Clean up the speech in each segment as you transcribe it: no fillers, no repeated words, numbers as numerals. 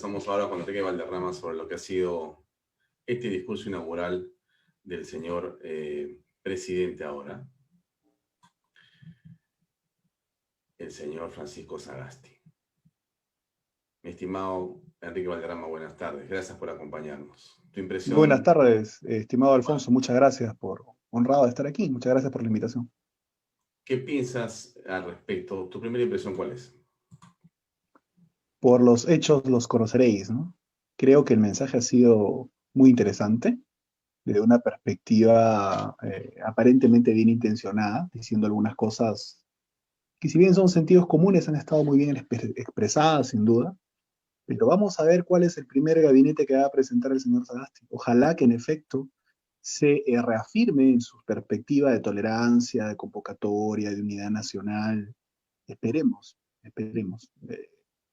conversamos ahora con Enrique Valderrama sobre lo que ha sido este discurso inaugural del señor presidente ahora, el señor Francisco Sagasti. Mi estimado Enrique Valderrama, buenas tardes. Gracias por acompañarnos. Tu Buenas impresión. tardes, estimado Alfonso. Muchas gracias por honrado de estar aquí. Muchas gracias por la invitación. ¿Qué piensas al respecto? ¿Tu primera impresión cuál es? Por los hechos los conoceréis, ¿no? Creo que el mensaje ha sido muy interesante, desde una perspectiva aparentemente bien intencionada, diciendo algunas cosas que si bien son sentidos comunes, han estado muy bien expresadas, sin duda. Pero vamos a ver cuál es el primer gabinete que va a presentar el señor Sagasti. Ojalá que en efecto se reafirme en su perspectiva de tolerancia, de convocatoria, de unidad nacional. Esperemos, esperemos.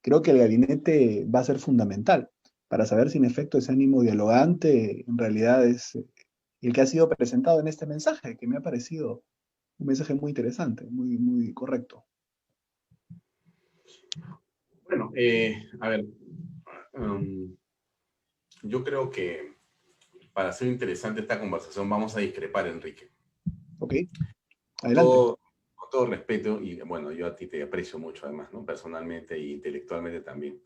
Creo que el gabinete va a ser fundamental para saber si en efecto ese ánimo dialogante en realidad es el que ha sido presentado en este mensaje, que me ha parecido un mensaje muy interesante, muy, muy correcto. Bueno, a ver, um, yo creo que para hacer interesante esta conversación vamos a discrepar, Enrique. Ok, Con adelante. todo, con todo respeto, y bueno, yo a ti te aprecio mucho además, ¿no? Personalmente e intelectualmente también.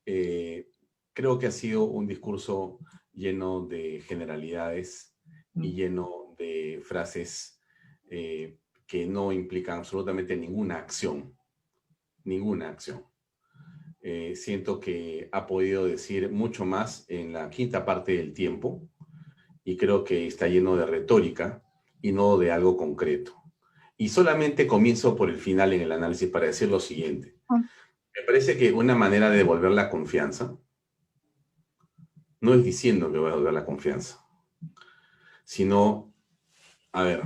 Eh, Creo que ha sido un discurso lleno de generalidades y lleno de frases que no implican absolutamente ninguna acción, ninguna acción. Siento que ha podido decir mucho más en la quinta parte del tiempo y creo que está lleno de retórica y no de algo concreto. Y solamente comienzo por el final en el análisis para decir lo siguiente. Me parece que una manera de devolver la confianza no es diciendo que voy a devolver la confianza, sino, a ver,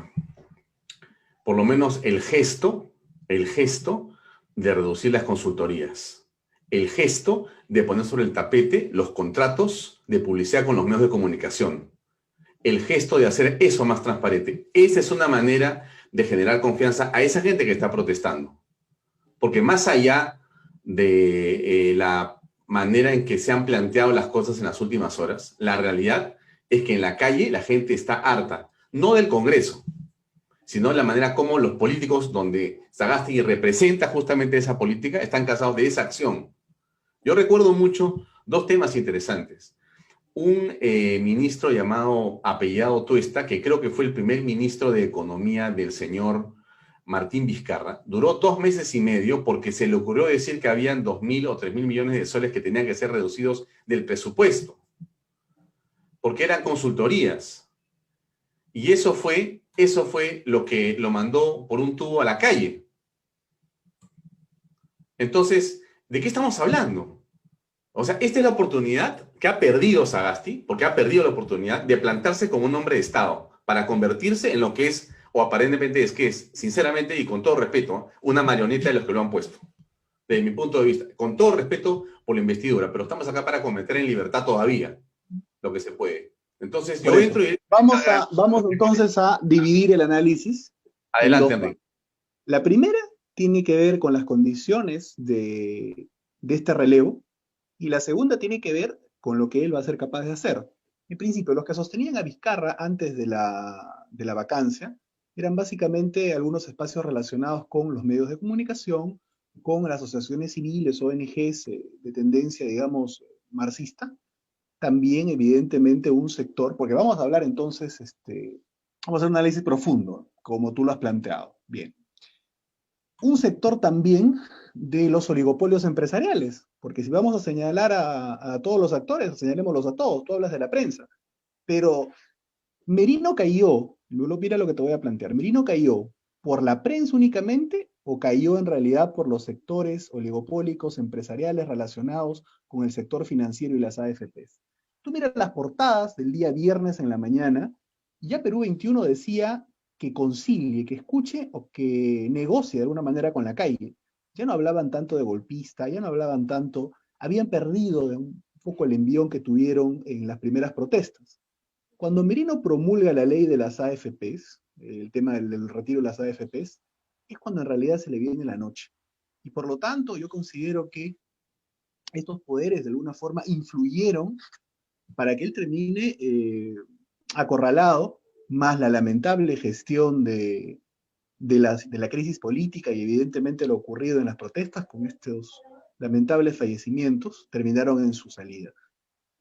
por lo menos el gesto de reducir las consultorías, el gesto de poner sobre el tapete los contratos de publicidad con los medios de comunicación, el gesto de hacer eso más transparente. Esa es una manera de generar confianza a esa gente que está protestando. Porque más allá de la manera en que se han planteado las cosas en las últimas horas, la realidad es que en la calle la gente está harta, no del Congreso, sino de la manera como los políticos, donde Sagasti representa justamente esa política, están cansados de esa acción. Yo recuerdo mucho dos temas interesantes. Un ministro llamado apellidado Tuesta, que creo que fue el primer ministro de Economía del señor Martín Vizcarra, duró 2 meses y medio porque se le ocurrió decir que habían 2.000 o 3.000 millones de soles que tenían que ser reducidos del presupuesto, porque eran consultorías. Y eso fue lo que lo mandó por un tubo a la calle. Entonces, ¿de qué estamos hablando? O sea, esta es la oportunidad que ha perdido Sagasti, porque ha perdido la oportunidad de plantarse como un hombre de Estado para convertirse en lo que es, o aparentemente es que es, sinceramente y con todo respeto, una marioneta de los que lo han puesto. Desde mi punto de vista, con todo respeto por la investidura, pero estamos acá para cometer en libertad todavía lo que se puede. Entonces, Por yo eso, entro y... vamos entonces a dividir el análisis en Adelante, dos partes. Enrique. La primera tiene que ver con las condiciones de este relevo y la segunda tiene que ver con lo que él va a ser capaz de hacer. En principio, los que sostenían a Vizcarra antes de la vacancia eran básicamente algunos espacios relacionados con los medios de comunicación, con las asociaciones civiles, ONGs de tendencia, digamos, marxista. También, evidentemente, un sector, porque vamos a hablar entonces, vamos a hacer un análisis profundo, como tú lo has planteado. Bien. Un sector también de los oligopolios empresariales, porque si vamos a señalar a todos los actores, señalémoslos a todos, tú hablas de la prensa, pero Merino cayó, luego mira lo que te voy a plantear, Merino cayó por la prensa únicamente o cayó en realidad por los sectores oligopólicos empresariales relacionados con el sector financiero y las AFPs. Tú miras las portadas del día viernes en la mañana, y ya Perú 21 decía que concilie, que escuche o que negocie de alguna manera con la calle. Ya no hablaban tanto de golpista, ya no hablaban tanto, habían perdido de un poco el envión que tuvieron en las primeras protestas. Cuando Merino promulga la ley de las AFPs, el tema del retiro de las AFPs, es cuando en realidad se le viene la noche. Y por lo tanto, yo considero que estos poderes de alguna forma influyeron para que él termine acorralado, más la lamentable gestión de la crisis política y evidentemente lo ocurrido en las protestas con estos lamentables fallecimientos, terminaron en su salida.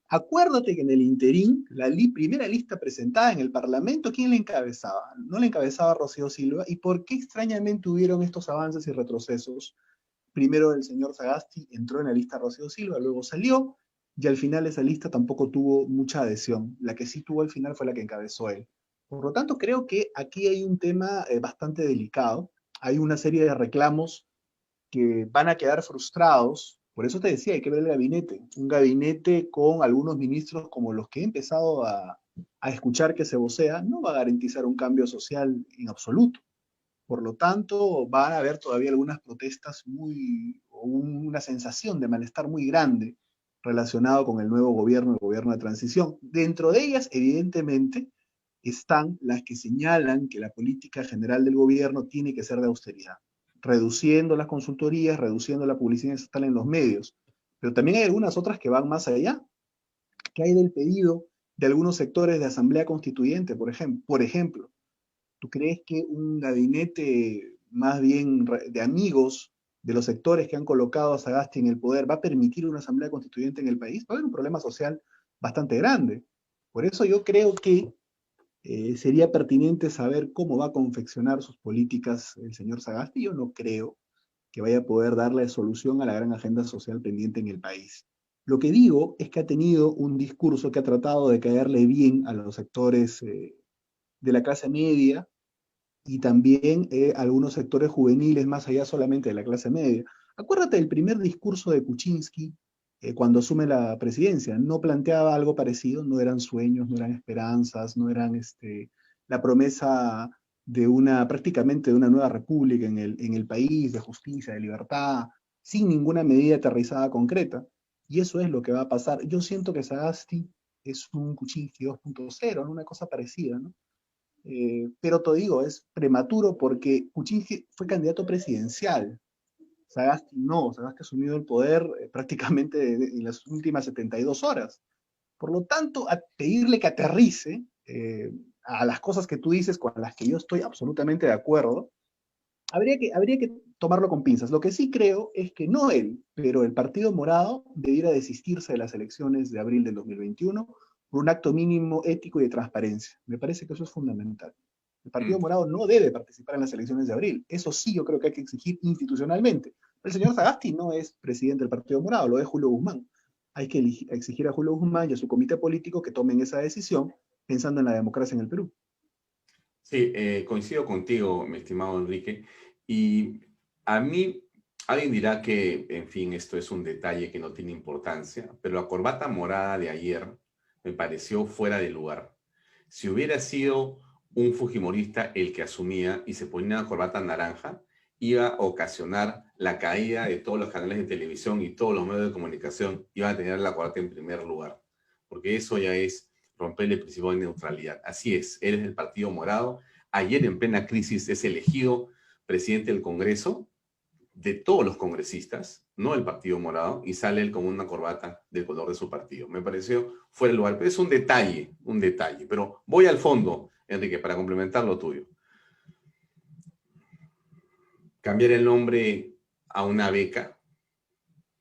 Acuérdate que en el interín, primera lista presentada en el Parlamento, ¿quién la encabezaba? No la encabezaba Rocío Silva. ¿Y por qué extrañamente hubieron estos avances y retrocesos? Primero el señor Sagasti entró en la lista Rocío Silva, luego salió, y al final esa lista tampoco tuvo mucha adhesión. La que sí tuvo al final fue la que encabezó él. Por lo tanto, creo que aquí hay un tema bastante delicado. Hay una serie de reclamos que van a quedar frustrados. Por eso te decía, hay que ver el gabinete. Un gabinete con algunos ministros como los que he empezado a escuchar que se vocea, no va a garantizar un cambio social en absoluto. Por lo tanto, van a haber todavía algunas protestas o una sensación de malestar muy grande relacionado con el nuevo gobierno, el gobierno de transición. Dentro de ellas, evidentemente, están las que señalan que la política general del gobierno tiene que ser de austeridad, reduciendo las consultorías, reduciendo la publicidad estatal en los medios. Pero también hay algunas otras que van más allá, que hay del pedido de algunos sectores de asamblea constituyente, por ejemplo. ¿Tú crees que un gabinete más bien de amigos de los sectores que han colocado a Sagasti en el poder va a permitir una asamblea constituyente en el país? Va a haber un problema social bastante grande. Por eso yo creo que sería pertinente saber cómo va a confeccionar sus políticas el señor Sagasti. Yo no creo que vaya a poder darle solución a la gran agenda social pendiente en el país. Lo que digo es que ha tenido un discurso que ha tratado de caerle bien a los sectores de la clase media, y también algunos sectores juveniles más allá solamente de la clase media. Acuérdate del primer discurso de Kuczynski cuando asume la presidencia. No planteaba algo parecido, no eran sueños, no eran esperanzas, no eran la promesa de prácticamente de una nueva república en el país, de justicia, de libertad, sin ninguna medida aterrizada concreta. Y eso es lo que va a pasar. Yo siento que Sagasti es un Kuczynski 2.0, ¿no? Una cosa parecida, ¿no? Pero te digo, es prematuro porque Kuczynski fue candidato presidencial. Sagasti no, Sagasti ha asumido el poder prácticamente en las últimas 72 horas. Por lo tanto, a pedirle que aterrice a las cosas que tú dices, con las que yo estoy absolutamente de acuerdo, habría que tomarlo con pinzas. Lo que sí creo es que no él, pero el Partido Morado debiera desistirse de las elecciones de abril del 2021 por un acto mínimo ético y de transparencia. Me parece que eso es fundamental. El Partido Mm. Morado no debe participar en las elecciones de abril. Eso sí yo creo que hay que exigir institucionalmente. El señor Sagasti no es presidente del Partido Morado, lo es Julio Guzmán. Hay que exigir a Julio Guzmán y a su comité político que tomen esa decisión pensando en la democracia en el Perú. Sí, coincido contigo, mi estimado Enrique. Y a mí, alguien dirá que, en fin, esto es un detalle que no tiene importancia, pero la corbata morada de ayer me pareció fuera de lugar. Si hubiera sido un fujimorista el que asumía y se ponía una corbata naranja, iba a ocasionar la caída de todos los canales de televisión y todos los medios de comunicación iban a tener la corbata en primer lugar, porque eso ya es romper el principio de neutralidad. Así es, él es del Partido Morado. Ayer en plena crisis es elegido presidente del Congreso de todos los congresistas, no el Partido Morado, y sale él con una corbata del color de su partido. Me pareció fuera de lugar, pero es un detalle. Pero voy al fondo, Enrique, para complementar lo tuyo. Cambiar el nombre a una beca,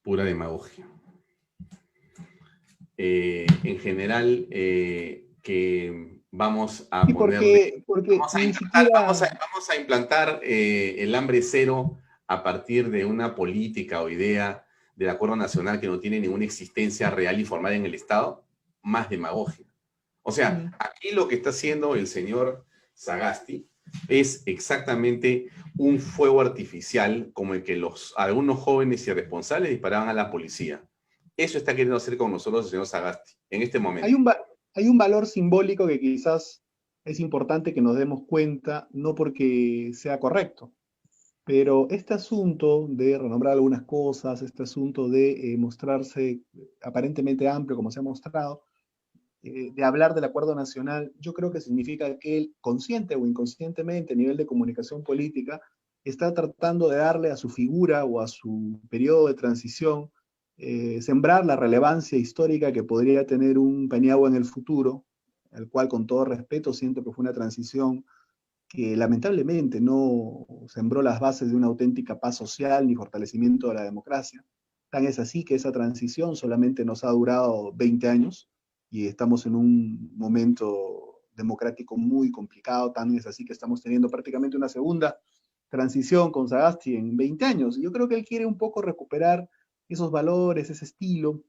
pura demagogia. En general, que vamos a Sí, ponerle, porque ni siquiera, vamos a implantar el hambre cero a partir de una política o idea del acuerdo nacional que no tiene ninguna existencia real y formal en el Estado, más demagogia. O sea, aquí lo que está haciendo el señor Sagasti es exactamente un fuego artificial como el que algunos jóvenes irresponsables disparaban a la policía. Eso está queriendo hacer con nosotros el señor Sagasti en este hay momento. un, hay un valor simbólico que quizás es importante que nos demos cuenta, no porque sea correcto, pero este asunto de renombrar algunas cosas, este asunto de mostrarse aparentemente amplio como se ha mostrado, de hablar del acuerdo nacional, yo creo que significa que él, consciente o inconscientemente, a nivel de comunicación política, está tratando de darle a su figura o a su periodo de transición sembrar la relevancia histórica que podría tener un Paniagua en el futuro, al cual con todo respeto siento que fue una transición que lamentablemente no sembró las bases de una auténtica paz social ni fortalecimiento de la democracia. Tan es así que esa transición solamente nos ha durado 20 años y estamos en un momento democrático muy complicado, tan es así que estamos teniendo prácticamente una segunda transición con Sagasti en 20 años. Yo creo que él quiere un poco recuperar esos valores, ese estilo,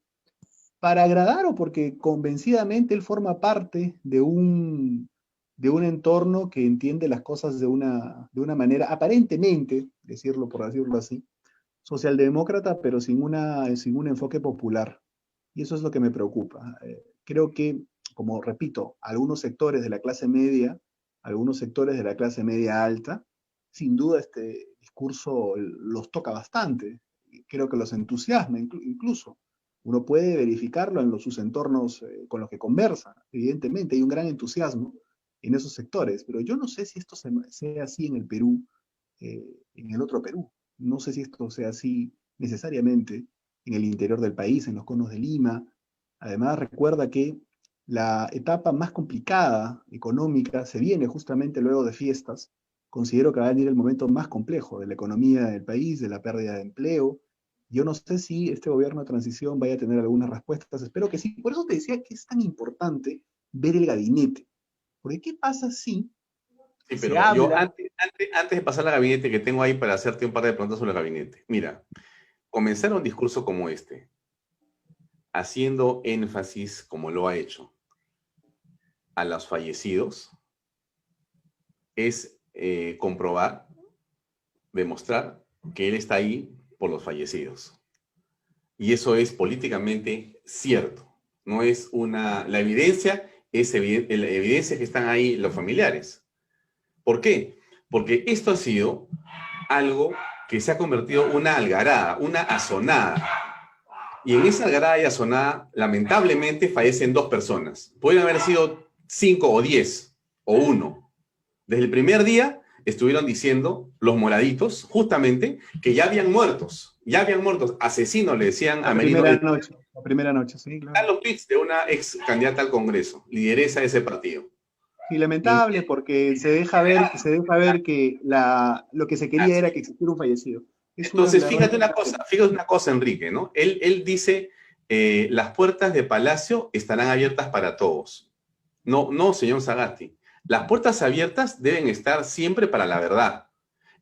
para agradar o porque convencidamente él forma parte de un entorno que entiende las cosas de una manera, aparentemente, decirlo por decirlo así, socialdemócrata, pero sin un enfoque popular. Y eso es lo que me preocupa. Creo que, como repito, algunos sectores de la clase media, algunos sectores de la clase media alta, sin duda este discurso los toca bastante. Creo que los entusiasma incluso. Uno puede verificarlo en sus entornos con los que conversa. Evidentemente, hay un gran entusiasmo en esos sectores, pero yo no sé si esto sea así en el Perú, en el otro Perú. No sé si esto sea así necesariamente en el interior del país, en los conos de Lima. Además, recuerda que la etapa más complicada económica se viene justamente luego de fiestas. Considero que va a venir el momento más complejo de la economía del país, de la pérdida de empleo. Yo no sé si este gobierno de transición vaya a tener algunas respuestas. Espero que sí. Por eso te decía que es tan importante ver el gabinete. Porque ¿qué pasa si Sí, se pero yo habla? antes de pasar al gabinete que tengo ahí para hacerte un par de preguntas sobre el gabinete. Mira, comenzar un discurso como este, haciendo énfasis, como lo ha hecho, a los fallecidos, es comprobar, demostrar que él está ahí por los fallecidos. Y eso es políticamente cierto. No es una... La evidencia es la evidencia que están ahí los familiares. ¿Por qué? Porque esto ha sido algo que se ha convertido en una algarada, una azonada. Y en esa algarada y azonada, lamentablemente, fallecen 2 personas. Pueden haber sido 5 o 10 o 1. Desde el primer día estuvieron diciendo los moraditos, justamente, que ya habían muertos. Asesinos, le decían a Merino. La primera noche, sí, claro. Están los tweets de una ex candidata al Congreso, lideresa de ese partido. Sí, lamentable porque se deja ver que lo que se quería era que existiera un fallecido. Es una Entonces, verdadera... fíjate una cosa, Enrique, ¿no? Él dice, las puertas de Palacio estarán abiertas para todos. No, no, señor Sagasti. Las puertas abiertas deben estar siempre para la verdad.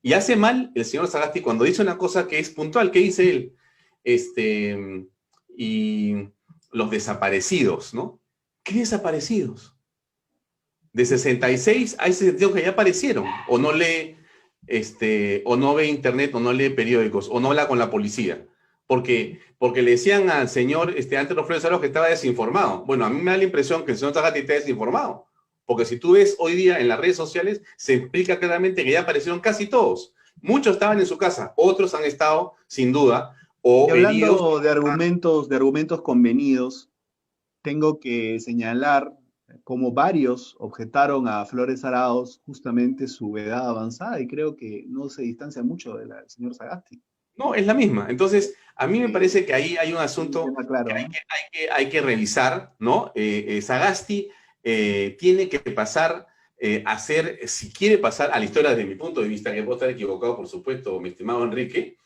Y hace mal el señor Sagasti cuando dice una cosa que es puntual. ¿Qué dice él? Y los desaparecidos, ¿no? ¿Qué desaparecidos? De 66 hay 62 que ya aparecieron. O no lee, o no ve internet, o no lee periódicos, o no habla con la policía. Porque le decían al señor antes los Flores que estaba desinformado. Bueno, a mí me da la impresión que el señor Sagasti está desinformado. Porque si tú ves hoy día en las redes sociales, se explica claramente que ya aparecieron casi todos. Muchos estaban en su casa, otros han estado, sin duda, Y o heridos. hablando de argumentos convenidos, tengo que señalar como varios objetaron a Flores Arauz justamente su edad avanzada y creo que no se distancia mucho de la del señor Sagasti. No, es la misma. Entonces, a mí me Eh, parece que ahí hay un un asunto tema claro, que ¿no? hay que revisar, ¿no? Sagasti tiene que pasar a ser, si quiere pasar a la historia desde mi punto de vista, que puedo estar equivocado, por supuesto, mi estimado Enrique,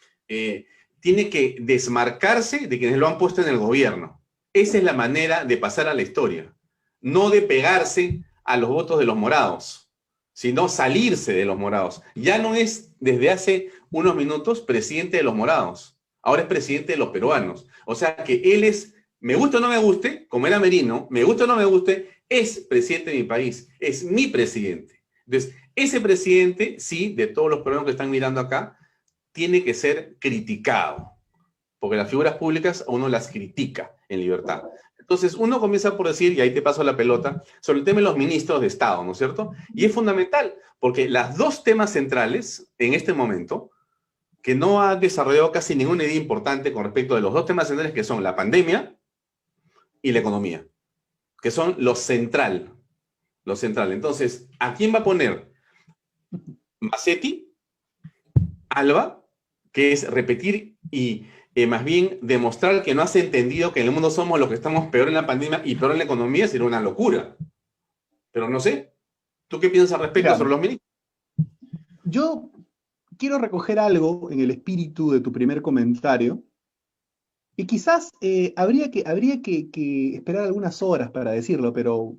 tiene que desmarcarse de quienes lo han puesto en el gobierno. Esa es la manera de pasar a la historia, no de pegarse a los votos de los morados, sino salirse de los morados. Ya no es desde hace unos minutos presidente de los morados, ahora es presidente de los peruanos. O sea que él es, me guste o no me guste, como era Merino, me guste o no me guste, es presidente de mi país, es mi presidente. Entonces, ese presidente, sí, de todos los peruanos que están mirando acá, tiene que ser criticado, porque las figuras públicas a uno las critica en libertad. Entonces, uno comienza por decir, y ahí te paso la pelota, sobre el tema de los ministros de Estado, ¿no es cierto? Y es fundamental, porque las 2 temas centrales en este momento, que no ha desarrollado casi ninguna idea importante con respecto de los 2 temas centrales, que son la pandemia y la economía, que son lo central, lo central. Entonces, ¿a quién va a poner? Macetti, Alba, que es repetir y Más bien demostrar que no has entendido que en el mundo somos los que estamos peor en la pandemia y peor en la economía sería una locura. Pero no sé, ¿tú qué piensas al respecto Mira, sobre los ministros? yo quiero recoger algo en el espíritu de tu primer comentario, y quizás habría que esperar algunas horas para decirlo, pero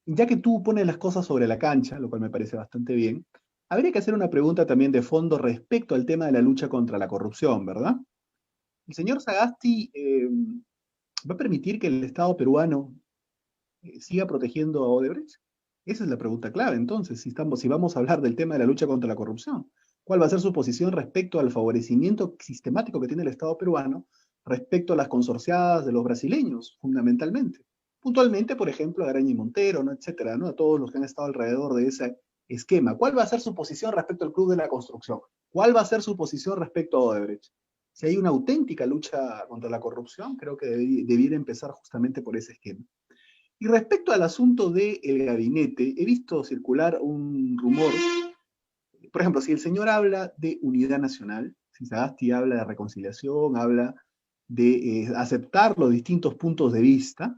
ya que tú pones las cosas sobre la cancha, lo cual me parece bastante bien, habría que hacer una pregunta también de fondo respecto al tema de la lucha contra la corrupción, ¿verdad? ¿El señor Sagasti va a permitir que el Estado peruano siga protegiendo a Odebrecht? Esa es la pregunta clave, entonces, si vamos a hablar del tema de la lucha contra la corrupción. ¿Cuál va a ser su posición respecto al favorecimiento sistemático que tiene el Estado peruano respecto a las consorciadas de los brasileños, fundamentalmente? Puntualmente, por ejemplo, a Graña y Montero, ¿no? Etcétera, ¿no? A todos los que han estado alrededor de ese esquema. ¿Cuál va a ser su posición respecto al Club de la Construcción? ¿Cuál va a ser su posición respecto a Odebrecht? Si hay una auténtica lucha contra la corrupción, creo que debiera empezar justamente por ese esquema. Y respecto al asunto del gabinete, he visto circular un rumor, por ejemplo, si el señor habla de unidad nacional, si Sagasti habla de reconciliación, habla de aceptar los distintos puntos de vista,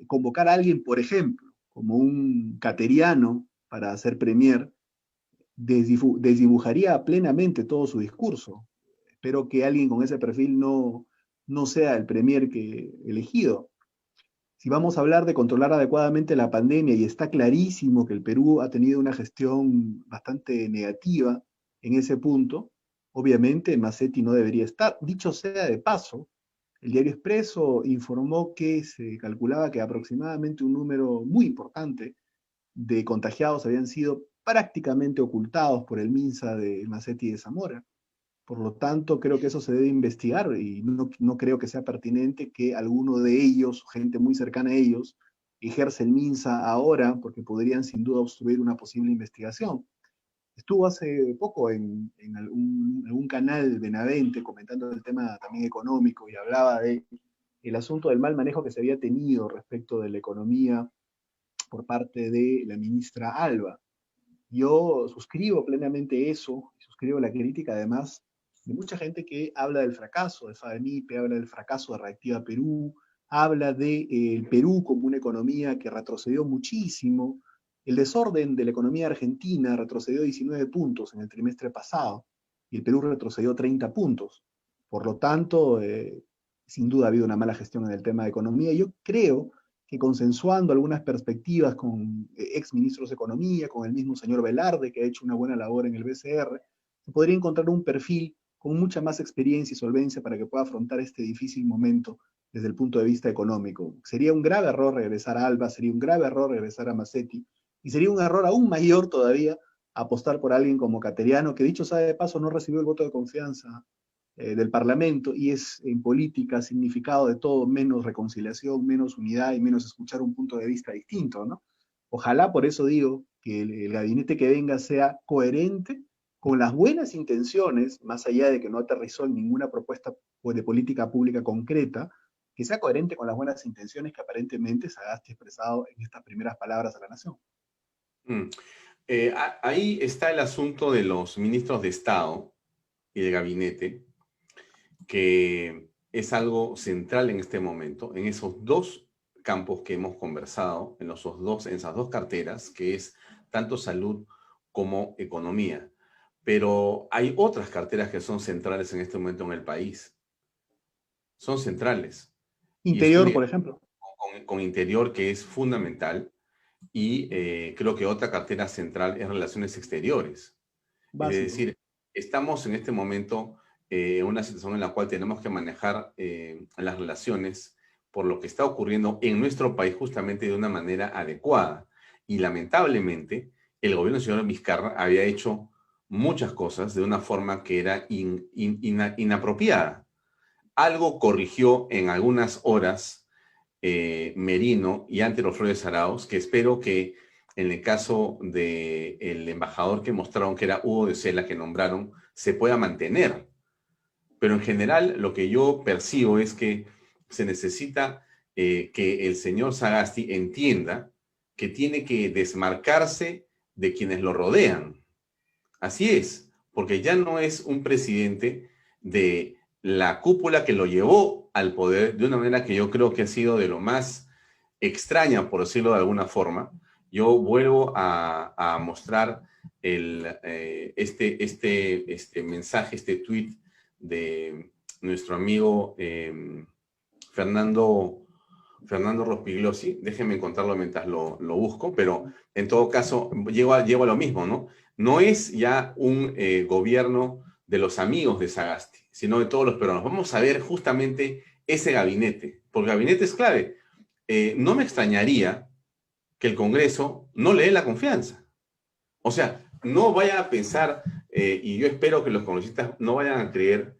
convocar a alguien, por ejemplo, como un cateriano para hacer premier, desdibujaría plenamente todo su discurso. Espero que alguien con ese perfil no sea el premier que elegido. Si vamos a hablar de controlar adecuadamente la pandemia, y está clarísimo que el Perú ha tenido una gestión bastante negativa en ese punto, obviamente Macetti no debería estar. Dicho sea de paso, el Diario Expreso informó que se calculaba que aproximadamente un número muy importante de contagiados habían sido prácticamente ocultados por el MINSA de Macetti y de Zamora. Por lo tanto, creo que eso se debe investigar y no creo que sea pertinente que alguno de ellos, gente muy cercana a ellos, ejerce el MINSA ahora, porque podrían sin duda obstruir una posible investigación. Estuvo hace poco en algún canal Benavente comentando el tema también económico y hablaba de el asunto del mal manejo que se había tenido respecto de la economía por parte de la ministra Alba. Yo suscribo plenamente eso, suscribo la crítica además de mucha gente que habla del fracaso de FADEMIPE, habla del fracaso de Reactiva Perú, habla de Perú como una economía que retrocedió muchísimo. El desorden de la economía argentina retrocedió 19 puntos en el trimestre pasado y el Perú retrocedió 30 puntos. Por lo tanto, sin duda ha habido una mala gestión en el tema de economía. Yo creo que consensuando algunas perspectivas con ex ministros de Economía, con el mismo señor Velarde, que ha hecho una buena labor en el BCR, se podría encontrar un perfil con mucha más experiencia y solvencia para que pueda afrontar este difícil momento desde el punto de vista económico. Sería un grave error regresar a Alba, sería un grave error regresar a Macetti, y sería un error aún mayor todavía apostar por alguien como Cateriano, que dicho sea de paso no recibió el voto de confianza del Parlamento, y es en política significado de todo menos reconciliación, menos unidad y menos escuchar un punto de vista distinto, ¿no? Ojalá, por eso digo, que el gabinete que venga sea coherente con las buenas intenciones, más allá de que no aterrizó en ninguna propuesta de política pública concreta, que sea coherente con las buenas intenciones que aparentemente Sagasti ha expresado en estas primeras palabras a la nación. Mm. Ahí está el asunto de los ministros de Estado y de gabinete, que es algo central en este momento, en esos dos campos que hemos conversado, en esas dos carteras, que es tanto salud como economía. Pero hay otras carteras que son centrales en este momento en el país. Son centrales. Y Interior, estoy por ejemplo, con Interior, que es fundamental, y creo que otra cartera central es Relaciones Exteriores. Es básico. decir, estamos en este momento en una situación en la cual tenemos que manejar las relaciones por lo que está ocurriendo en nuestro país justamente de una manera adecuada. Y lamentablemente, el gobierno del señor Vizcarra había hecho muchas cosas de una forma que era inapropiada. Algo corrigió en algunas horas Merino y ante los Flores Arauz, que espero que en el caso del embajador que mostraron, que era Hugo de Sela, que nombraron, se pueda mantener. Pero en general lo que yo percibo es que se necesita que el señor Sagasti entienda que tiene que desmarcarse de quienes lo rodean. Así es, porque ya no es un presidente de la cúpula que lo llevó al poder de una manera que yo creo que ha sido de lo más extraña, por decirlo de alguna forma. Yo vuelvo a mostrar este mensaje, este tweet de nuestro amigo Fernando, Fernando Rospigliosi. Déjenme encontrarlo mientras lo busco, pero en todo caso llego a lo mismo, ¿no? No es ya un gobierno de los amigos de Sagasti, sino de todos los peruanos. Vamos a ver justamente ese gabinete, porque el gabinete es clave. No me extrañaría que el Congreso no le dé la confianza. O sea, no vayan a pensar, y yo espero que los congresistas no vayan a creer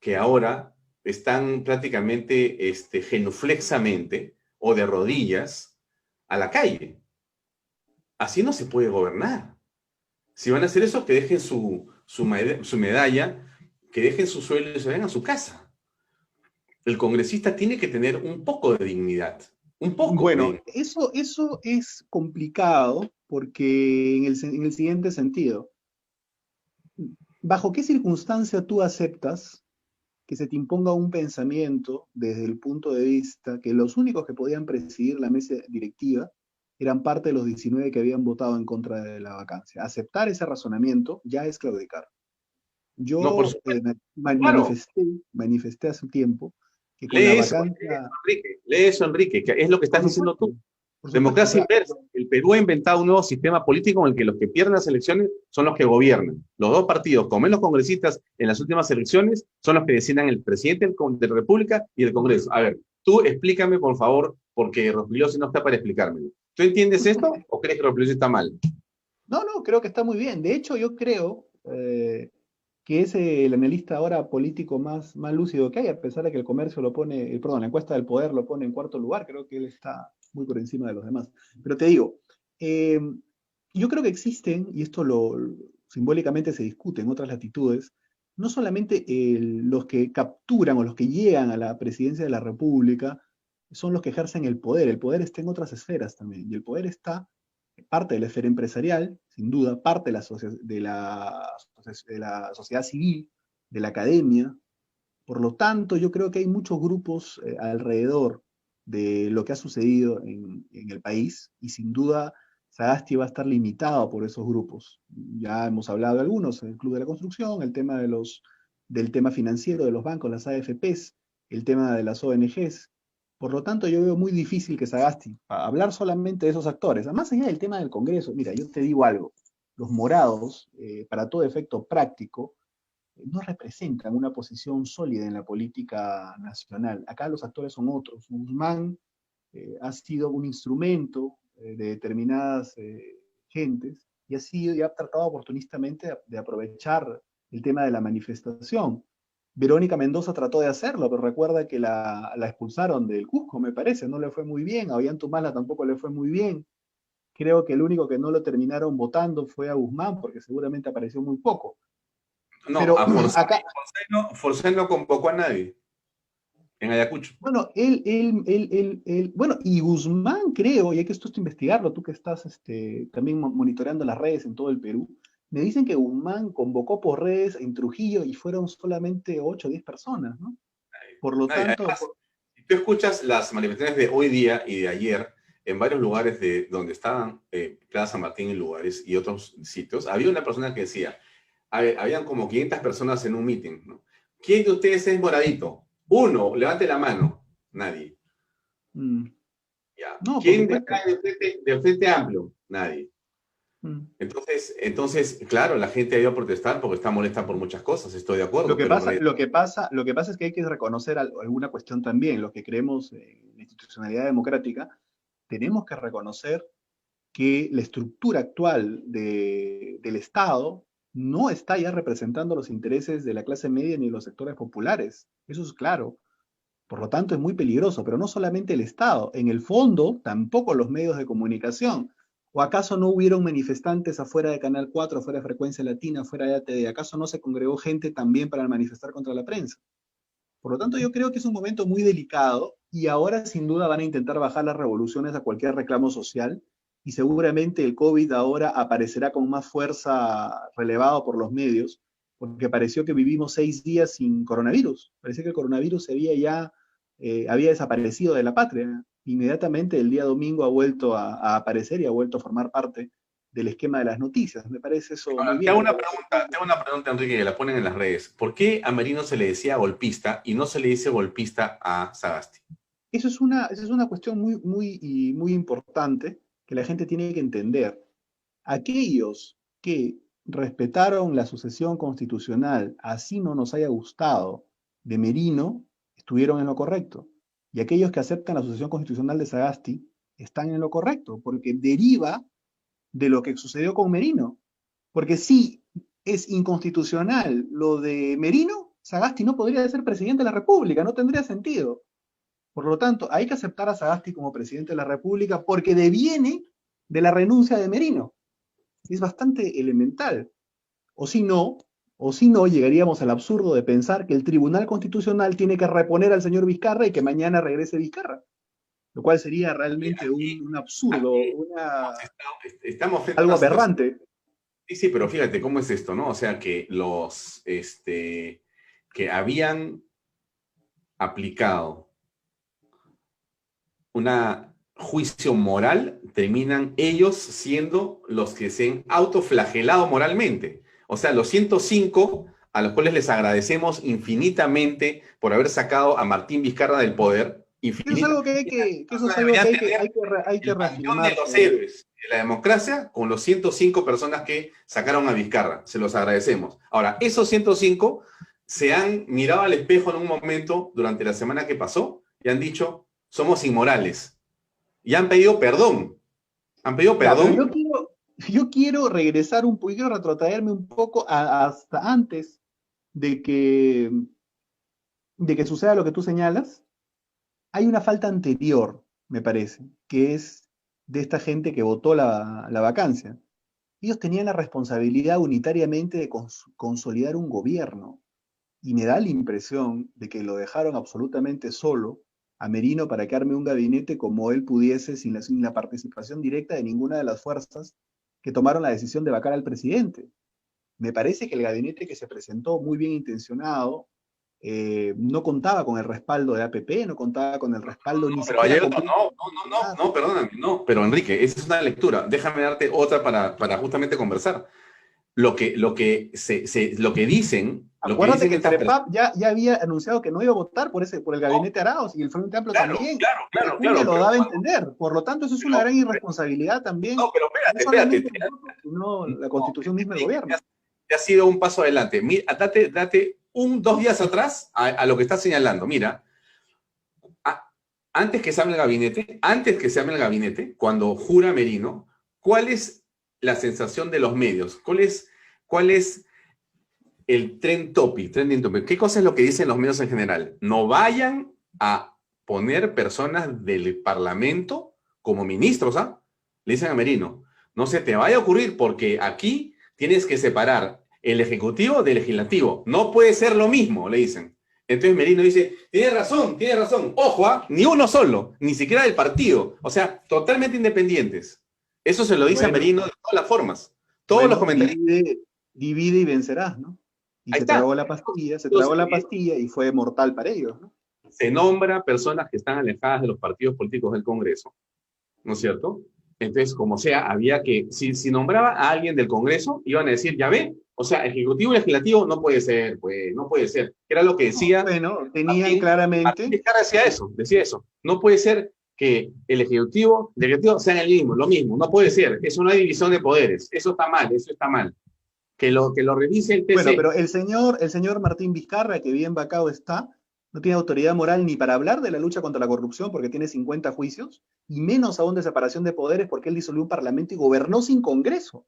que ahora están prácticamente genuflexamente o de rodillas a la calle. Así no se puede gobernar. Si van a hacer eso, que dejen su medalla, que dejen su sueldo y se vayan a su casa. El congresista tiene que tener un poco de dignidad. Un poco Bueno, de... eso es complicado porque en el siguiente sentido, ¿bajo qué circunstancia tú aceptas que se te imponga un pensamiento desde el punto de vista que los únicos que podían presidir la mesa directiva eran parte de los 19 que habían votado en contra de la vacancia? Aceptar ese razonamiento ya es claudicar. No, por Yo supuesto, claro. manifesté hace un tiempo que con la Lee eso, vacancia, lee eso, Enrique, que es lo que por estás diciendo supuesto, tú. por supuesto, o Democracia sea, inversa. El Perú ha inventado un nuevo sistema político en el que los que pierden las elecciones son los que gobiernan. Los dos partidos con menos congresistas en las últimas elecciones son los que designan el presidente de la República y el Congreso. A ver, tú explícame, por favor, porque Rospigliosi no está para explicármelo. ¿Tú entiendes esto o crees que Rospigliosi está mal? no, creo que está muy bien. De hecho, yo creo que es el analista ahora político más lúcido que hay, a pesar de que el comercio lo pone, perdón, la encuesta del poder lo pone en cuarto lugar, creo que él está muy por encima de los demás. Pero te digo, eh, yo creo que existen, y esto simbólicamente se discute en otras latitudes, no solamente los que capturan o los que llegan a la presidencia de la República son los que ejercen el poder está en otras esferas también, y el poder está parte de la esfera empresarial, sin duda, parte de la sociedad civil, de la academia. Por lo tanto, yo creo que hay muchos grupos alrededor de lo que ha sucedido en el país y sin duda Sagasti va a estar limitado por esos grupos. Ya hemos hablado de algunos, el Club de la Construcción, el tema del tema financiero de los bancos, las AFPs, el tema de las ONGs. Por lo tanto, yo veo muy difícil que Sagasti, a hablar solamente de esos actores, más allá del tema del Congreso, mira, yo te digo algo, los morados, para todo efecto práctico, no representan una posición sólida en la política nacional. Acá los actores son otros. Guzmán ha sido un instrumento de determinadas gentes y ha tratado oportunistamente de aprovechar el tema de la manifestación. Verónica Mendoza trató de hacerlo, pero recuerda que la expulsaron del Cusco, me parece, no le fue muy bien. A Ollantumala tampoco le fue muy bien. Creo que el único que no lo terminaron votando fue a Guzmán, porque seguramente apareció muy poco. No, Pero a Forsyth, acá, Forsyth no convocó a nadie en Ayacucho. bueno, bueno, y Guzmán creo, y hay que esto investigarlo, tú que estás también monitoreando las redes en todo el Perú, me dicen que Guzmán convocó por redes en Trujillo y fueron solamente 8 o 10 personas, ¿no? Por lo Nadie. tanto, Además, si tú escuchas las manifestaciones de hoy día y de ayer, en varios lugares de donde estaban Plaza San Martín y lugares y otros sitios, había una persona que decía, habían como 500 personas en un meeting, ¿no? ¿Quién de ustedes es moradito? Uno, levante la mano. Nadie. mm, Ya. no, por ¿Quién de supuesto. acá de frente amplio? Nadie. Mm. Entonces, claro, la gente ha ido a protestar porque está molesta por muchas cosas, estoy de acuerdo, pero Lo que pasa es que hay que reconocer alguna cuestión también, los que creemos en la institucionalidad democrática, tenemos que reconocer que la estructura actual del Estado no está ya representando los intereses de la clase media ni de los sectores populares. Eso es claro. Por lo tanto, es muy peligroso, pero no solamente el Estado, en el fondo, tampoco los medios de comunicación. ¿O acaso no hubieron manifestantes afuera de Canal 4, afuera de Frecuencia Latina, afuera de ATD? ¿Acaso no se congregó gente también para manifestar contra la prensa? Por lo tanto, yo creo que es un momento muy delicado y ahora sin duda van a intentar bajar las revoluciones a cualquier reclamo social y seguramente el COVID ahora aparecerá con más fuerza relevado por los medios, porque pareció que vivimos 6 días sin coronavirus. Parecía que el coronavirus había desaparecido de la patria. Inmediatamente el día domingo ha vuelto a aparecer y ha vuelto a formar parte del esquema de las noticias. Me parece eso muy Ahora, bien. te hago una pregunta, Enrique, que la ponen en las redes. ¿Por qué a Merino se le decía golpista y no se le dice golpista a Sagasti? Esa es una cuestión muy importante que la gente tiene que entender. Aquellos que respetaron la sucesión constitucional, así no nos haya gustado, de Merino, estuvieron en lo correcto. Y aquellos que aceptan la sucesión constitucional de Sagasti están en lo correcto, porque deriva de lo que sucedió con Merino. Porque si es inconstitucional lo de Merino, Sagasti no podría ser presidente de la República, no tendría sentido. Por lo tanto, hay que aceptar a Sagasti como presidente de la República porque deviene de la renuncia de Merino. Es bastante elemental. O si no, llegaríamos al absurdo de pensar que el Tribunal Constitucional tiene que reponer al señor Vizcarra y que mañana regrese Vizcarra, lo cual sería realmente un absurdo, Estamos frente a algo una situación. aberrante. Sí, sí, pero fíjate cómo es esto, ¿no? O sea, que que habían aplicado un juicio moral, terminan ellos siendo los que se han autoflagelado moralmente. O sea, los 105 a los cuales les agradecemos infinitamente por haber sacado a Martín Vizcarra del poder. Eso es algo que hay que El panteón reafirmar. de los héroes de la democracia con los 105 personas que sacaron a Vizcarra. Se los agradecemos. Ahora, esos 105 se han mirado al espejo en un momento durante la semana que pasó y han dicho, somos inmorales. Y han pedido perdón. Han pedido perdón. Yo quiero regresar un poco, quiero retrotraerme un poco hasta antes de que suceda lo que tú señalas. Hay una falta anterior, me parece, que es de esta gente que votó la vacancia. Ellos tenían la responsabilidad unitariamente de consolidar un gobierno. Y me da la impresión de que lo dejaron absolutamente solo a Merino para que arme un gabinete como él pudiese sin la participación directa de ninguna de las fuerzas que tomaron la decisión de vacar al presidente. Me parece que el gabinete que se presentó muy bien intencionado no contaba con el respaldo de APP, no contaba con el respaldo ni Pero siquiera... perdóname, no, pero Enrique, esa es una lectura. Déjame darte otra para justamente conversar. Lo que dicen. Acuérdate que el TREPAP ya había anunciado que no iba a votar por el gabinete Arauz y el Frente Amplio también. Claro, lo daba a entender. Por lo tanto, eso es una gran irresponsabilidad también. No, pero espérate. Sino la Constitución misma del gobierno. Te ha sido un paso adelante. Mira, date 2 días atrás a lo que estás señalando. Mira, antes que se hable el gabinete, cuando jura Merino, ¿cuál es la sensación de los medios? ¿Cuál es el trending topic? ¿Qué cosa es lo que dicen los medios en general? No vayan a poner personas del Parlamento como ministros, ¿ah? Le dicen a Merino, no se te vaya a ocurrir porque aquí tienes que separar el Ejecutivo del Legislativo. No puede ser lo mismo, le dicen. Entonces Merino dice, tienes razón. Ojo, ni uno solo, ni siquiera del partido. O sea, totalmente independientes. Eso se lo dice a Merino de todas las formas. Todos los comentarios. Divide y vencerás, ¿no? Y se tragó la pastilla y fue mortal para ellos, ¿no? Se nombra personas que están alejadas de los partidos políticos del Congreso, ¿no es cierto? Entonces, como sea, había que, si nombraba a alguien del Congreso, iban a decir, ya ve, o sea, Ejecutivo y Legislativo no puede ser, pues, no puede ser. Era lo que decía. Bueno, tenían claramente. Decía eso. No puede ser que el Ejecutivo y el Legislativo sean lo mismo, no puede ser. Eso no hay división de poderes, eso está mal. Que lo revise el TC. Bueno, pero el señor Martín Vizcarra, que bien vacado está, no tiene autoridad moral ni para hablar de la lucha contra la corrupción porque tiene 50 juicios, y menos aún de separación de poderes porque él disolvió un parlamento y gobernó sin Congreso.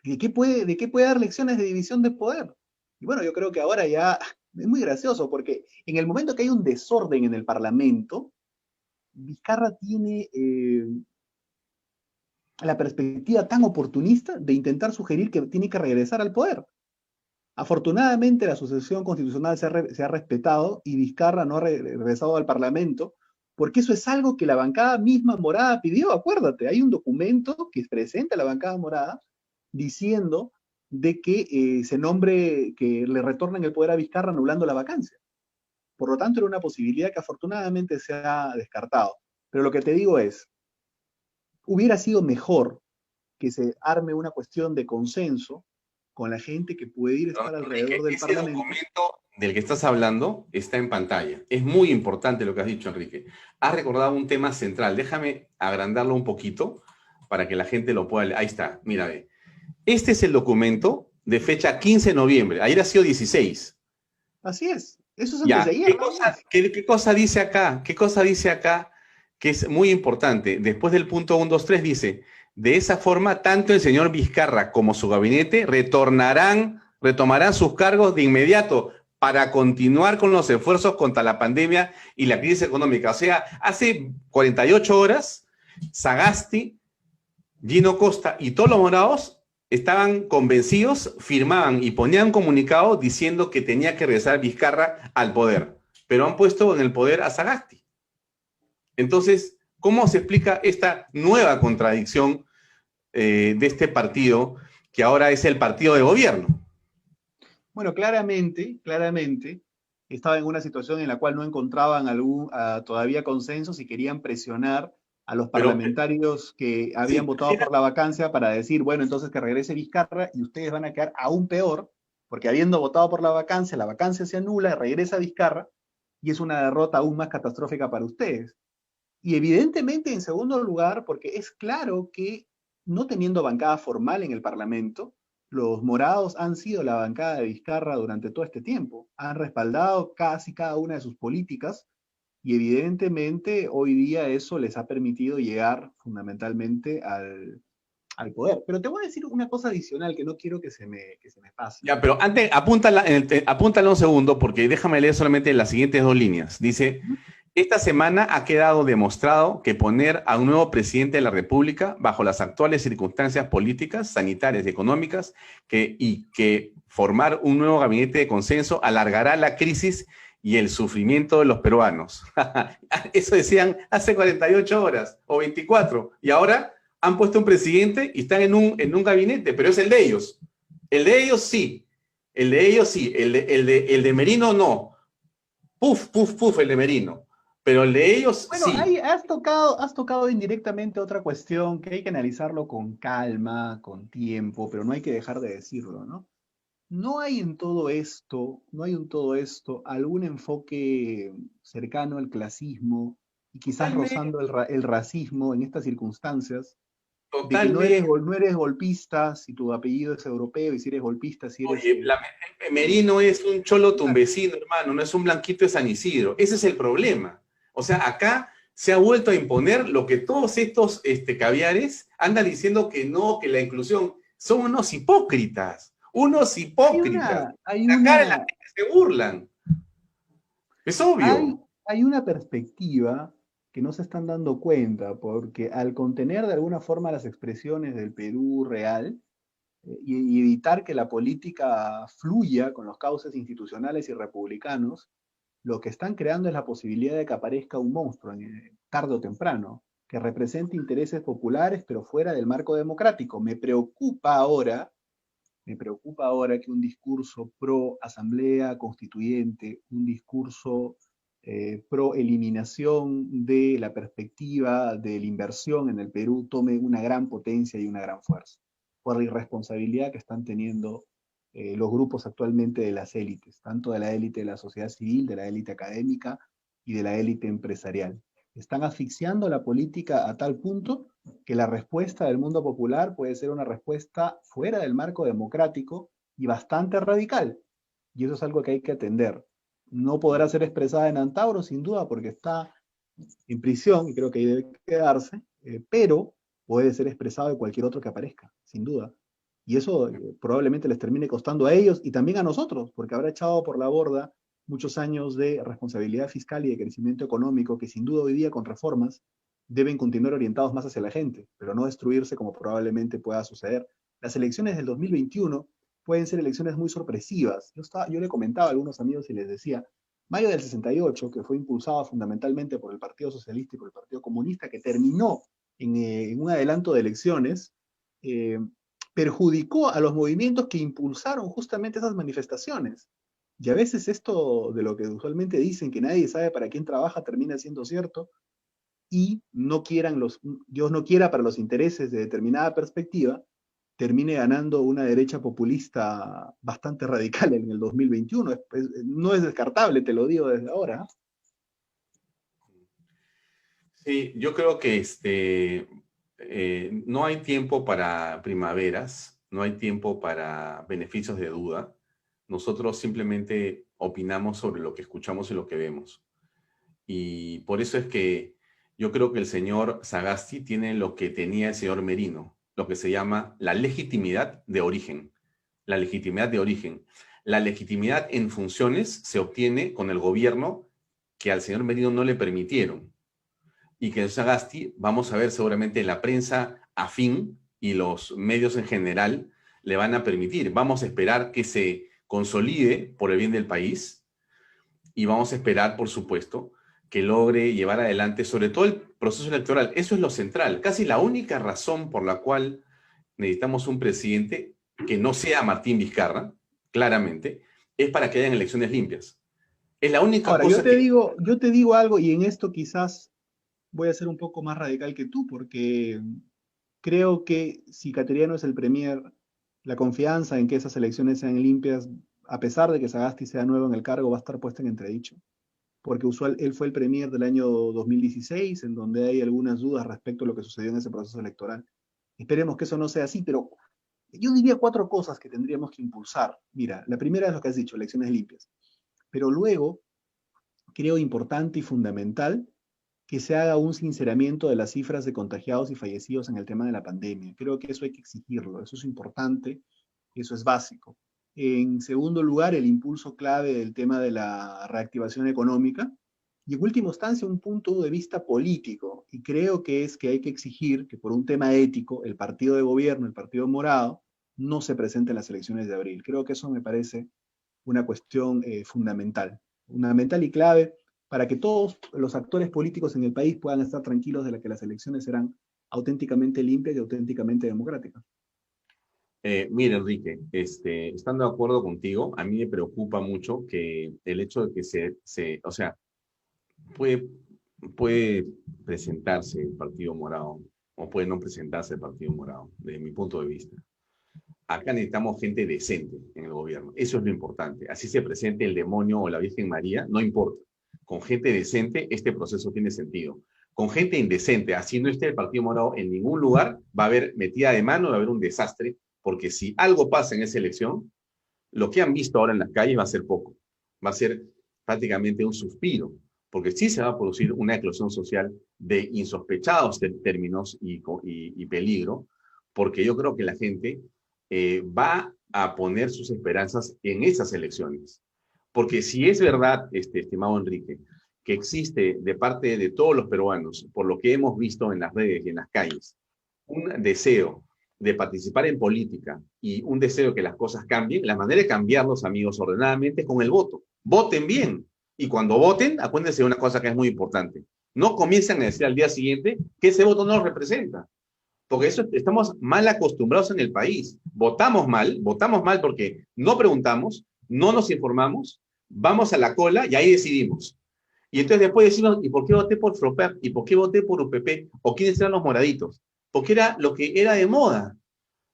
¿De qué puede dar lecciones de división de poder? Y bueno, yo creo que ahora ya es muy gracioso porque en el momento que hay un desorden en el parlamento, Vizcarra tiene la perspectiva tan oportunista de intentar sugerir que tiene que regresar al poder. Afortunadamente la sucesión constitucional se ha respetado y Vizcarra no ha regresado al Parlamento, porque eso es algo que la bancada misma morada pidió, acuérdate, hay un documento que presenta la bancada morada diciendo de que se nombre, que le retornen el poder a Vizcarra anulando la vacancia. Por lo tanto, era una posibilidad que afortunadamente se ha descartado. Pero lo que te digo es, hubiera sido mejor que se arme una cuestión de consenso con la gente que puede ir a Pero, estar Enrique, alrededor del ese Parlamento. documento del que estás hablando está en pantalla. Es muy importante lo que has dicho, Enrique. Has recordado un tema central. Déjame agrandarlo un poquito para que la gente lo pueda leer. Ahí está, mira, ve. Este es el documento de fecha 15 de noviembre. Ayer ha sido 16. Así es, eso es antes de Ya, ayer, nada más. qué cosa dice acá? ¿Qué cosa dice acá que es muy importante? Después del punto 1, 2, 3 dice, de esa forma, tanto el señor Vizcarra como su gabinete retomarán sus cargos de inmediato para continuar con los esfuerzos contra la pandemia y la crisis económica. O sea, hace 48 horas, Sagasti, Gino Costa y todos los morados estaban convencidos, firmaban y ponían comunicado diciendo que tenía que regresar Vizcarra al poder, pero han puesto en el poder a Sagasti. Entonces, ¿cómo se explica esta nueva contradicción de este partido que ahora es el partido de gobierno? Bueno, claramente, estaba en una situación en la cual no encontraban todavía consensos y querían presionar a los Pero parlamentarios que habían sí, votado por la vacancia para decir, bueno, entonces que regrese Vizcarra y ustedes van a quedar aún peor, porque habiendo votado por la vacancia se anula, regresa Vizcarra y es una derrota aún más catastrófica para ustedes. Y evidentemente, en segundo lugar, porque es claro que no teniendo bancada formal en el Parlamento, los morados han sido la bancada de Vizcarra durante todo este tiempo. Han respaldado casi cada una de sus políticas y evidentemente hoy día eso les ha permitido llegar fundamentalmente al poder. Pero te voy a decir una cosa adicional que no quiero que se me pase. ya, pero antes, apúntala un segundo porque déjame leer solamente las siguientes dos líneas. Dice, esta semana ha quedado demostrado que poner a un nuevo presidente de la República bajo las actuales circunstancias políticas, sanitarias y económicas y que formar un nuevo gabinete de consenso alargará la crisis y el sufrimiento de los peruanos. Eso decían hace 48 horas o 24 y ahora han puesto un presidente y están en un gabinete, pero es el de ellos. El de ellos sí, el de ellos sí, el de Merino no. Puf, puf, puf, el de Merino. Pero el de ellos Bueno, sí. ahí has tocado indirectamente otra cuestión que hay que analizarlo con calma, con tiempo, pero no hay que dejar de decirlo, ¿no? No hay en todo esto algún enfoque cercano al clasismo y quizás Totalmente, rozando el racismo en estas circunstancias, de que totalmente. no eres golpista si tu apellido es europeo y si eres golpista si eres... Oye, Merino es un cholo tumbesino, hermano, no es un blanquito de San Isidro. Ese es el problema. O sea, acá se ha vuelto a imponer lo que todos estos caviares andan diciendo que no, que la inclusión son unos hipócritas. Unos hipócritas. hay La cara de la una, gente se burlan. Es obvio. hay una perspectiva que no se están dando cuenta, porque al contener de alguna forma las expresiones del Perú real, y evitar que la política fluya con los cauces institucionales y republicanos, lo que están creando es la posibilidad de que aparezca un monstruo tarde o temprano, que represente intereses populares, pero fuera del marco democrático. Me preocupa ahora que un discurso pro asamblea constituyente, un discurso pro eliminación de la perspectiva de la inversión en el Perú tome una gran potencia y una gran fuerza, por la irresponsabilidad que están teniendo los grupos actualmente de las élites, tanto de la élite de la sociedad civil, de la élite académica y de la élite empresarial. Están asfixiando la política a tal punto que la respuesta del mundo popular puede ser una respuesta fuera del marco democrático y bastante radical. Y eso es algo que hay que atender. No podrá ser expresada en Antauro, sin duda, porque está en prisión y creo que ahí debe quedarse, pero puede ser expresado de cualquier otro que aparezca, sin duda. Y eso probablemente les termine costando a ellos y también a nosotros, porque habrá echado por la borda muchos años de responsabilidad fiscal y de crecimiento económico que sin duda hoy día con reformas deben continuar orientados más hacia la gente, pero no destruirse como probablemente pueda suceder. Las elecciones del 2021 pueden ser elecciones muy sorpresivas. Yo le comentaba a algunos amigos y les decía, mayo del 68, que fue impulsado fundamentalmente por el Partido Socialista y por el Partido Comunista, que terminó en un adelanto de elecciones, eh, perjudicó a los movimientos que impulsaron justamente esas manifestaciones. Y a veces esto de lo que usualmente dicen, que nadie sabe para quién trabaja, termina siendo cierto, y no quieran Dios no quiera para los intereses de determinada perspectiva, termine ganando una derecha populista bastante radical en el 2021. No es descartable, te lo digo desde ahora. Sí, yo creo que no hay tiempo para primaveras, no hay tiempo para beneficios de duda. Nosotros simplemente opinamos sobre lo que escuchamos y lo que vemos. Y por eso es que yo creo que el señor Sagasti tiene lo que tenía el señor Merino, lo que se llama la legitimidad de origen. La legitimidad de origen. La legitimidad en funciones se obtiene con el gobierno que al señor Merino no le permitieron y que Sagasti, vamos a ver seguramente la prensa afín y los medios en general le van a permitir. Vamos a esperar que se consolide por el bien del país y vamos a esperar, por supuesto, que logre llevar adelante sobre todo el proceso electoral. Eso es lo central. Casi la única razón por la cual necesitamos un presidente que no sea Martín Vizcarra, claramente, es para que hayan elecciones limpias. Es la única Ahora, cosa que... yo te digo algo, y en esto quizás voy a ser un poco más radical que tú, porque creo que si Cateriano es el premier, la confianza en que esas elecciones sean limpias, a pesar de que Sagasti sea nuevo en el cargo, va a estar puesta en entredicho. Porque él fue el premier del año 2016, en donde hay algunas dudas respecto a lo que sucedió en ese proceso electoral. Esperemos que eso no sea así, pero yo diría cuatro cosas que tendríamos que impulsar. Mira, la primera es lo que has dicho, elecciones limpias. Pero luego, creo importante y fundamental que se haga un sinceramiento de las cifras de contagiados y fallecidos en el tema de la pandemia. Creo que eso hay que exigirlo, eso es importante, eso es básico. En segundo lugar, el impulso clave del tema de la reactivación económica. Y en última instancia, un punto de vista político. Y creo que es que hay que exigir que por un tema ético, el partido de gobierno, el partido morado, no se presente en las elecciones de abril. Creo que eso me parece una cuestión fundamental y clave para que todos los actores políticos en el país puedan estar tranquilos de que las elecciones serán auténticamente limpias y auténticamente democráticas. Mira, Enrique, estando de acuerdo contigo, a mí me preocupa mucho que el hecho de que o sea, puede, puede presentarse el Partido Morado o puede no presentarse el Partido Morado, desde mi punto de vista. Acá necesitamos gente decente en el gobierno. Eso es lo importante. Así se presente el demonio o la Virgen María, no importa. Con gente decente, este proceso tiene sentido. Con gente indecente, así no esté el Partido Morado en ningún lugar, va a haber metida de mano, va a haber un desastre, porque si algo pasa en esa elección, lo que han visto ahora en las calles va a ser poco. Va a ser prácticamente un suspiro, porque sí se va a producir una eclosión social de insospechados términos y peligro, porque yo creo que la gente va a poner sus esperanzas en esas elecciones. Porque si es verdad, estimado Enrique, que existe de parte de todos los peruanos, por lo que hemos visto en las redes y en las calles, un deseo de participar en política y un deseo de que las cosas cambien, la manera de cambiarlos, amigos, ordenadamente es con el voto. Voten bien. Y cuando voten, acuérdense de una cosa que es muy importante. No comiencen a decir al día siguiente que ese voto no los representa, porque eso estamos mal acostumbrados en el país. Votamos mal porque no preguntamos, no nos informamos, vamos a la cola y ahí decidimos. Y entonces después decimos, ¿y por qué voté por FROPER? ¿Y por qué voté por UPP? ¿O quiénes eran los moraditos? Porque era lo que era de moda.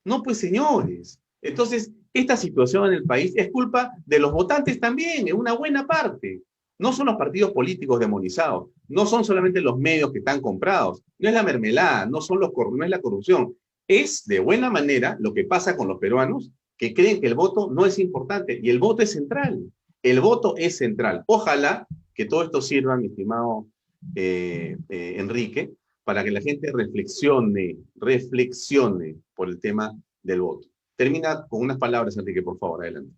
No, pues señores. Entonces, esta situación en el país es culpa de los votantes también, en una buena parte. No son los partidos políticos demonizados, no son solamente los medios que están comprados, no es la mermelada, no es la corrupción. Es de buena manera lo que pasa con los peruanos que creen que el voto no es importante y el voto es central. El voto es central. Ojalá que todo esto sirva, mi estimado Enrique, para que la gente reflexione por el tema del voto. Termina con unas palabras, Enrique, por favor, adelante.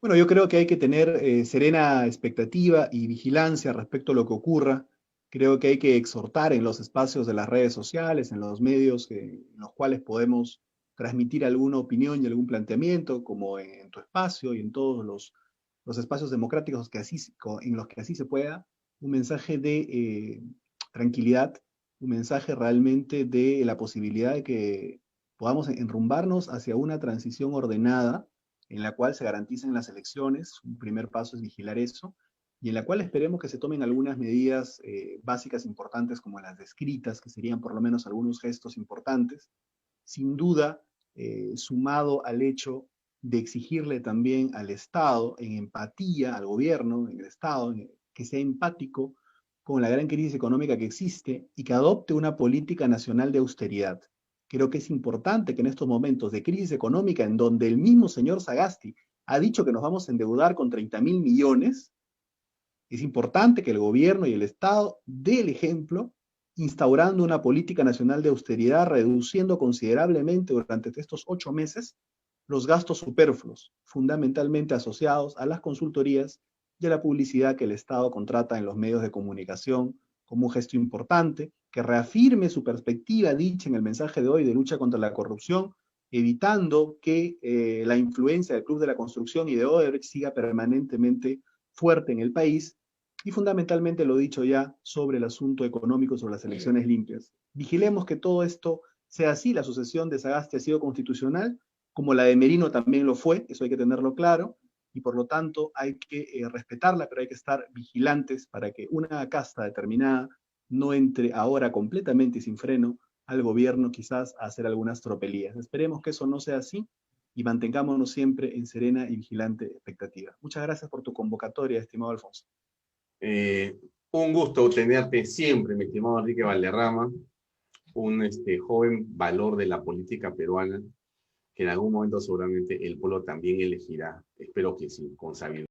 Bueno, yo creo que hay que tener serena expectativa y vigilancia respecto a lo que ocurra. Creo que hay que exhortar en los espacios de las redes sociales, en los medios en los cuales podemos transmitir alguna opinión y algún planteamiento, como en tu espacio y en todos los espacios democráticos en los que así se pueda, un mensaje de tranquilidad, un mensaje realmente de la posibilidad de que podamos enrumbarnos hacia una transición ordenada en la cual se garanticen las elecciones. Un primer paso es vigilar eso, y en la cual esperemos que se tomen algunas medidas básicas importantes como las descritas, que serían por lo menos algunos gestos importantes. Sin duda, sumado al hecho de exigirle también al Estado, en empatía, al gobierno, en el Estado, que sea empático con la gran crisis económica que existe y que adopte una política nacional de austeridad. Creo que es importante que en estos momentos de crisis económica, en donde el mismo señor Sagasti ha dicho que nos vamos a endeudar con 30.000 millones, es importante que el gobierno y el Estado dé el ejemplo, instaurando una política nacional de austeridad, reduciendo considerablemente durante estos 8 meses los gastos superfluos, fundamentalmente asociados a las consultorías y a la publicidad que el Estado contrata en los medios de comunicación, como un gesto importante, que reafirme su perspectiva dicha en el mensaje de hoy de lucha contra la corrupción, evitando que la influencia del Club de la Construcción y de Odebrecht siga permanentemente fuerte en el país, y fundamentalmente lo dicho ya sobre el asunto económico, sobre las elecciones limpias. Vigilemos que todo esto sea así. La sucesión de Sagasti ha sido constitucional, como la de Merino también lo fue, eso hay que tenerlo claro, y por lo tanto hay que respetarla, pero hay que estar vigilantes para que una casta determinada no entre ahora completamente y sin freno al gobierno quizás a hacer algunas tropelías. Esperemos que eso no sea así y mantengámonos siempre en serena y vigilante expectativa. Muchas gracias por tu convocatoria, estimado Alfonso. Un gusto tenerte siempre, mi estimado Enrique Valderrama, un joven valor de la política peruana, que en algún momento seguramente el pueblo también elegirá, espero que sí, con sabiduría.